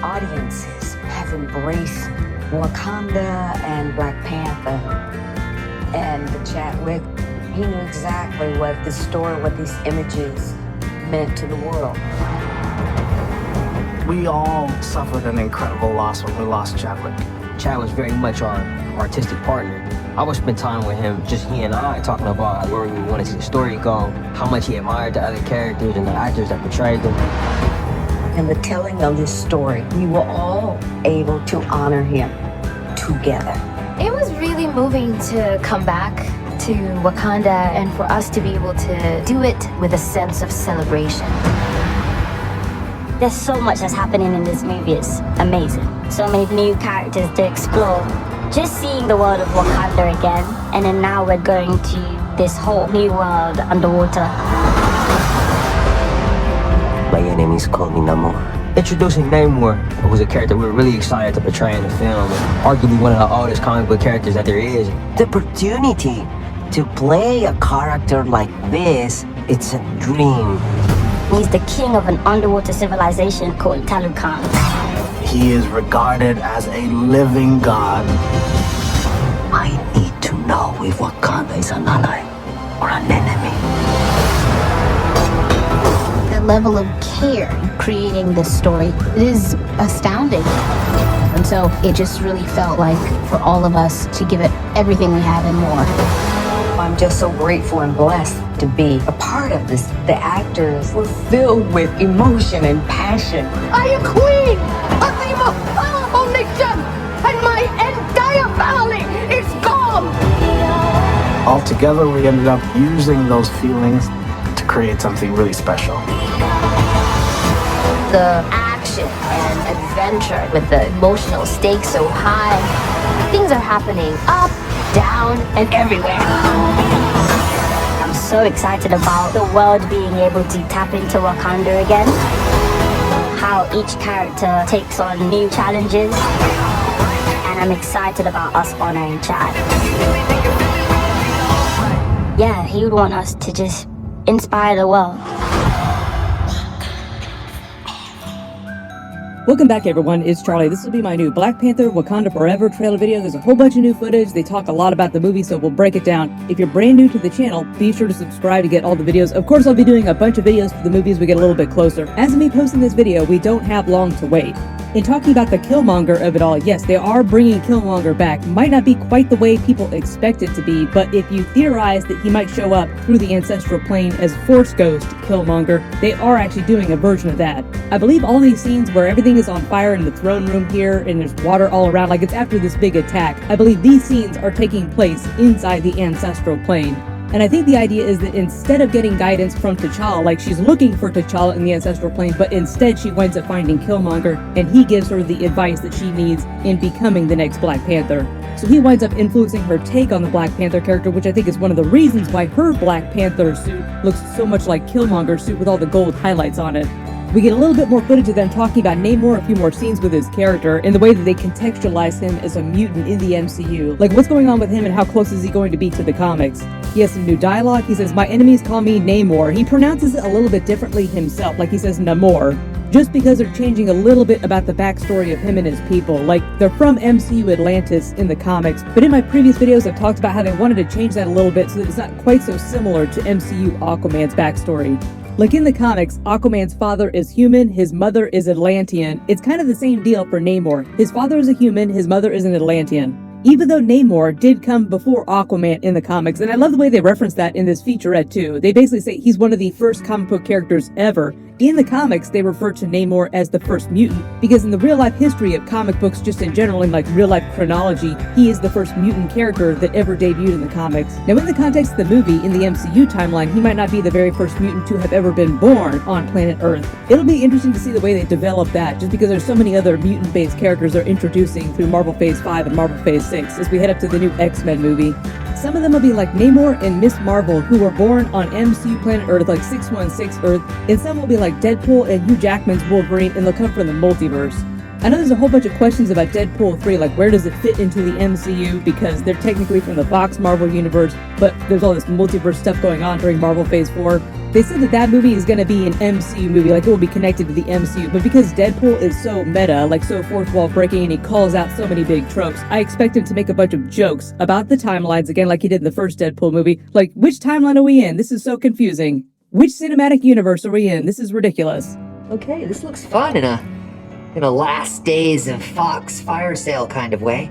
audiences have embraced Wakanda and Black Panther. And Chadwick, he knew exactly what this story, what these images meant to the world. We all suffered an incredible loss when we lost Chadwick. Chad was very much our artistic partner. I would spend time with him, just he and I, talking about where we wanted to see the story go, how much he admired the other characters and the actors that portrayed them. In the telling of this story, we were all able to honor him together. It was really moving to come back to Wakanda and for us to be able to do it with a sense of celebration. There's so much that's happening in this movie. It's amazing. So many new characters to explore. Just seeing the world of Wakanda again, and then now we're going to this whole new world underwater. My enemies call me Namor. Introducing Namor was a character we were really excited to portray in the film, and arguably one of the oldest comic book characters that there is. The opportunity to play a character like this, it's a dream. He's the king of an underwater civilization called Talukan. He is regarded as a living god. I need to know if Wakanda is an ally or an enemy. The level of care in creating this story is astounding. And so it just really felt like for all of us to give it everything we have and more. I'm just so grateful and blessed to be a part of this. The actors were filled with emotion and passion. I am queen of the most powerful nation, and my entire family is gone! Altogether, we ended up using those feelings to create something really special. The action and adventure with the emotional stakes so high. Things are happening up, down, and everywhere. I'm so excited about the world being able to tap into Wakanda again. How each character takes on new challenges. And I'm excited about us honoring Chad. Yeah, he would want us to just inspire the world. Welcome back, everyone. It's Charlie. This will be my new Black Panther Wakanda Forever trailer video. There's a whole bunch of new footage. They talk a lot about the movie, so we'll break it down. If you're brand new to the channel, be sure to subscribe to get all the videos. Of course, I'll be doing a bunch of videos for the movies we get a little bit closer. As of me posting this video, we don't have long to wait. In talking about the Killmonger of it all, yes, they are bringing Killmonger back. Might not be quite the way people expect it to be, but if you theorize that he might show up through the ancestral plane as Force Ghost Killmonger, they are actually doing a version of that. I believe all these scenes where everything is on fire in the throne room here and there's water all around, like it's after this big attack, I believe these scenes are taking place inside the ancestral plane. And I think the idea is that instead of getting guidance from T'Challa, like she's looking for T'Challa in the ancestral plane, but instead she winds up finding Killmonger, and he gives her the advice that she needs in becoming the next Black Panther. So he winds up influencing her take on the Black Panther character, which I think is one of the reasons why her Black Panther suit looks so much like Killmonger's suit with all the gold highlights on it. We get a little bit more footage of them talking about Namor, a few more scenes with his character, and the way that they contextualize him as a mutant in the MCU. Like, what's going on with him and how close is he going to be to the comics? He has some new dialogue. He says, "My enemies call me Namor." He pronounces it a little bit differently himself, like he says Namor, just because they're changing a little bit about the backstory of him and his people. Like, they're from MCU Atlantis in the comics, but in my previous videos I've talked about how they wanted to change that a little bit so that it's not quite so similar to MCU Aquaman's backstory. Like in the comics, Aquaman's father is human, his mother is Atlantean. It's kind of the same deal for Namor. His father is a human, his mother is an Atlantean. Even though Namor did come before Aquaman in the comics, and I love the way they reference that in this featurette too. They basically say he's one of the first comic book characters ever. In the comics, they refer to Namor as the first mutant, because in the real-life history of comic books just in general, in like real-life chronology, he is the first mutant character that ever debuted in the comics. Now in the context of the movie, in the MCU timeline, he might not be the very first mutant to have ever been born on planet Earth. It'll be interesting to see the way they develop that, just because there's so many other mutant-based characters they're introducing through Marvel Phase 5 and Marvel Phase 6 as we head up to the new X-Men movie. Some of them will be like Namor and Miss Marvel, who were born on MCU planet Earth, like 616 Earth, and some will be like Deadpool and Hugh Jackman's Wolverine, and they'll come from the multiverse. I know there's a whole bunch of questions about Deadpool 3, like where does it fit into the MCU, because they're technically from the Fox Marvel universe, but there's all this multiverse stuff going on during Marvel Phase 4. They said that movie is going to be an MCU movie, like it will be connected to the MCU, but because Deadpool is so meta, like so fourth wall breaking, and he calls out so many big tropes, I expect him to make a bunch of jokes about the timelines, again like he did in the first Deadpool movie, like which timeline are we in? This is so confusing. Which cinematic universe are we in? This is ridiculous. Okay, this looks fun in a last days of Fox fire sale kind of way.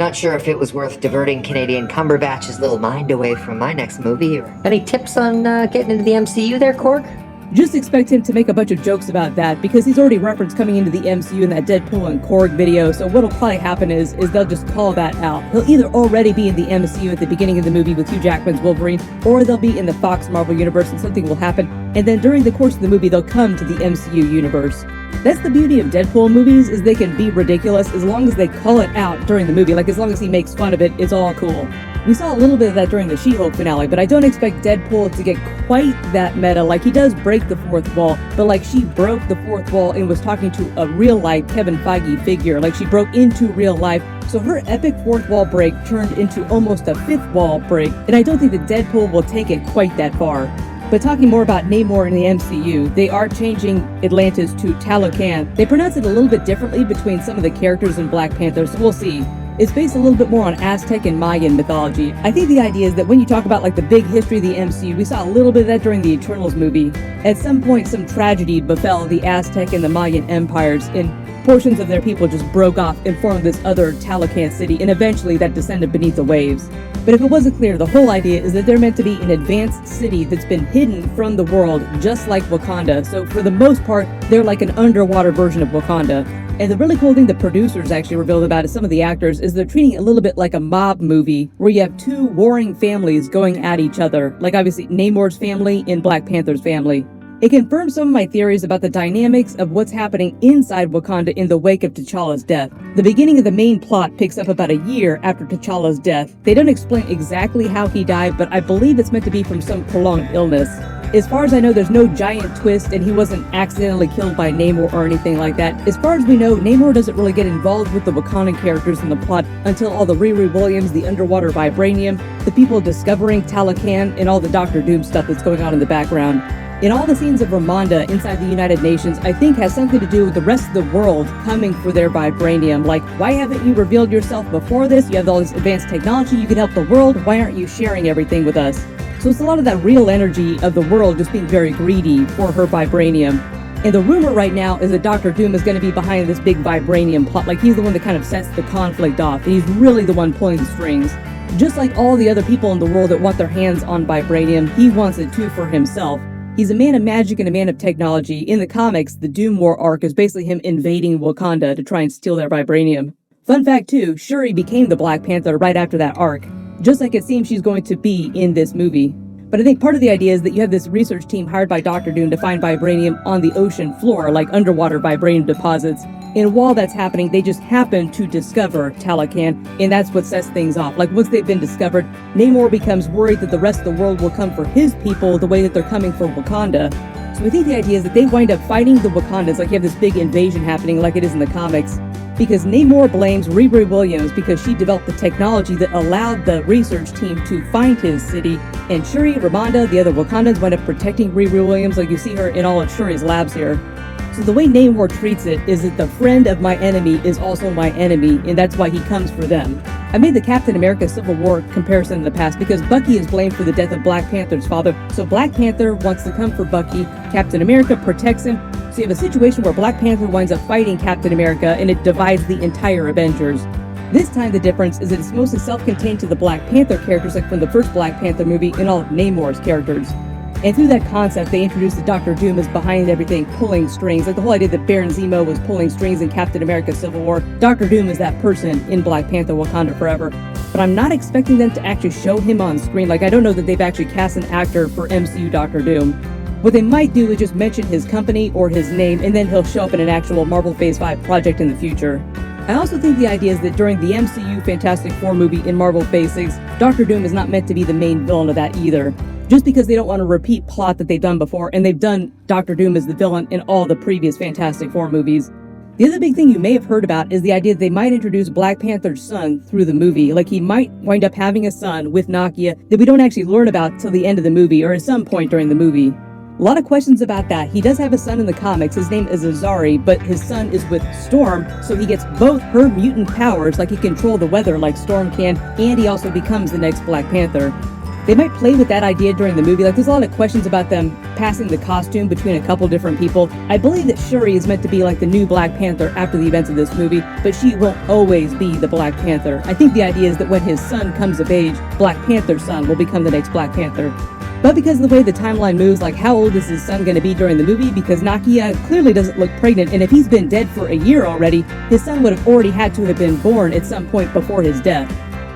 Not sure if it was worth diverting Canadian Cumberbatch's little mind away from my next movie. Or any tips on getting into the MCU there, Korg? Just expect him to make a bunch of jokes about that, because he's already referenced coming into the MCU in that Deadpool and Korg video, so what'll probably happen is they'll just call that out. He'll either already be in the MCU at the beginning of the movie with Hugh Jackman's Wolverine, or they'll be in the Fox Marvel universe and something will happen, and then during the course of the movie they'll come to the MCU universe. That's the beauty of Deadpool movies, is they can be ridiculous as long as they call it out during the movie, like as long as he makes fun of it, it's all cool. We saw a little bit of that during the She-Hulk finale, but I don't expect Deadpool to get quite that meta. Like, he does break the fourth wall, but like she broke the fourth wall and was talking to a real-life Kevin Feige figure. Like, she broke into real life. So her epic fourth wall break turned into almost a fifth wall break, and I don't think that Deadpool will take it quite that far. But talking more about Namor in the MCU, they are changing Atlantis to Talocan. They pronounce it a little bit differently between some of the characters in Black Panther, so we'll see. It's based a little bit more on Aztec and Mayan mythology. I think the idea is that when you talk about like the big history of the MCU, we saw a little bit of that during the Eternals movie. At some point, some tragedy befell the Aztec and the Mayan empires, and portions of their people just broke off and formed this other Talocan city, and eventually that descended beneath the waves. But if it wasn't clear, the whole idea is that they're meant to be an advanced city that's been hidden from the world, just like Wakanda. So for the most part, they're like an underwater version of Wakanda. And the really cool thing the producers actually revealed about it, some of the actors, is they're treating it a little bit like a mob movie where you have two warring families going at each other. Like obviously Namor's family and Black Panther's family. It confirms some of my theories about the dynamics of what's happening inside Wakanda in the wake of T'Challa's death. The beginning of the main plot picks up about a year after T'Challa's death. They don't explain exactly how he died, but I believe it's meant to be from some prolonged illness. As far as I know, there's no giant twist and he wasn't accidentally killed by Namor or anything like that. As far as we know, Namor doesn't really get involved with the Wakandan characters in the plot until all the Riri Williams, the underwater vibranium, the people discovering Talocan, and all the Doctor Doom stuff that's going on in the background. In all the scenes of Ramonda inside the United Nations, I think has something to do with the rest of the world coming for their vibranium. Like, why haven't you revealed yourself before this? You have all this advanced technology, you can help the world, why aren't you sharing everything with us? So it's a lot of that real energy of the world just being very greedy for her vibranium. And the rumor right now is that Doctor Doom is going to be behind this big vibranium plot. Like, he's the one that kind of sets the conflict off, and he's really the one pulling the strings. Just like all the other people in the world that want their hands on vibranium, he wants it too for himself. He's a man of magic and a man of technology. In the comics, the Doom War arc is basically him invading Wakanda to try and steal their vibranium. Fun fact too, Shuri became the Black Panther right after that arc, just like it seems she's going to be in this movie. But I think part of the idea is that you have this research team hired by Doctor Doom to find vibranium on the ocean floor, like underwater vibranium deposits. And while that's happening, they just happen to discover Talocan, and that's what sets things off. Like, once they've been discovered, Namor becomes worried that the rest of the world will come for his people the way that they're coming for Wakanda. So I think the idea is that they wind up fighting the Wakandans, like you have this big invasion happening like it is in the comics. Because Namor blames Riri Williams because she developed the technology that allowed the research team to find his city, and Shuri, Ramonda, the other Wakandans wind up protecting Riri Williams, like you see her in all of Shuri's labs here. So the way Namor treats it is that the friend of my enemy is also my enemy, and that's why he comes for them. I made the Captain America Civil War comparison in the past because Bucky is blamed for the death of Black Panther's father, so Black Panther wants to come for Bucky, Captain America protects him, so you have a situation where Black Panther winds up fighting Captain America and it divides the entire Avengers. This time the difference is that it's mostly self-contained to the Black Panther characters, like from the first Black Panther movie, and all of Namor's characters. And through that concept, they introduced that Doctor Doom is behind everything, pulling strings. Like the whole idea that Baron Zemo was pulling strings in Captain America Civil War. Doctor Doom is that person in Black Panther Wakanda Forever. But I'm not expecting them to actually show him on screen. Like, I don't know that they've actually cast an actor for MCU Doctor Doom. What they might do is just mention his company or his name, and then he'll show up in an actual Marvel Phase 5 project in the future. I also think the idea is that during the MCU Fantastic Four movie in Marvel Phase 6, Doctor Doom is not meant to be the main villain of that either. Just because they don't want to repeat plot that they've done before, and they've done Doctor Doom as the villain in all the previous Fantastic Four movies. The other big thing you may have heard about is the idea that they might introduce Black Panther's son through the movie. Like he might wind up having a son with Nakia that we don't actually learn about till the end of the movie or at some point during the movie. A lot of questions about that. He does have a son in the comics. His name is Azari, but his son is with Storm, so he gets both her mutant powers, like he can control the weather like Storm can, and he also becomes the next Black Panther. They might play with that idea during the movie. Like there's a lot of questions about them passing the costume between a couple different people. I believe that Shuri is meant to be like the new Black Panther after the events of this movie, but she won't always be the Black Panther. I think the idea is that when his son comes of age, Black Panther's son will become the next Black Panther. But because of the way the timeline moves, like how old is his son going to be during the movie? Because Nakia clearly doesn't look pregnant, and if he's been dead for a year already, his son would have already had to have been born at some point before his death.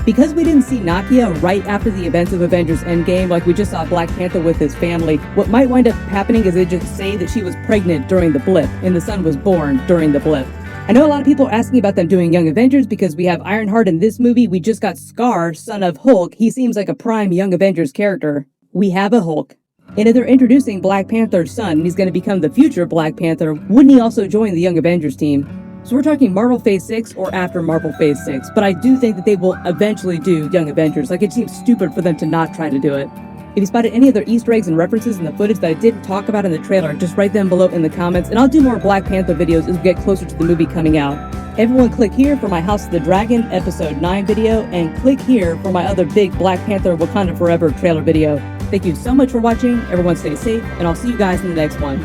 Because we didn't see Nakia right after the events of Avengers Endgame, like we just saw Black Panther with his family, what might wind up happening is they just say that she was pregnant during the blip, and the son was born during the blip. I know a lot of people are asking about them doing Young Avengers because we have Ironheart in this movie. We just got Scar, son of Hulk. He seems like a prime Young Avengers character. We have a Hulk. And if they're introducing Black Panther's son, and he's going to become the future Black Panther, wouldn't he also join the Young Avengers team? So we're talking Marvel Phase 6 or after Marvel Phase 6, but I do think that they will eventually do Young Avengers. Like, it seems stupid for them to not try to do it. If you spotted any other Easter eggs and references in the footage that I didn't talk about in the trailer, just write them below in the comments, and I'll do more Black Panther videos as we get closer to the movie coming out. Everyone click here for my House of the Dragon Episode 9 video, and click here for my other big Black Panther Wakanda Forever trailer video. Thank you so much for watching, everyone stay safe, and I'll see you guys in the next one.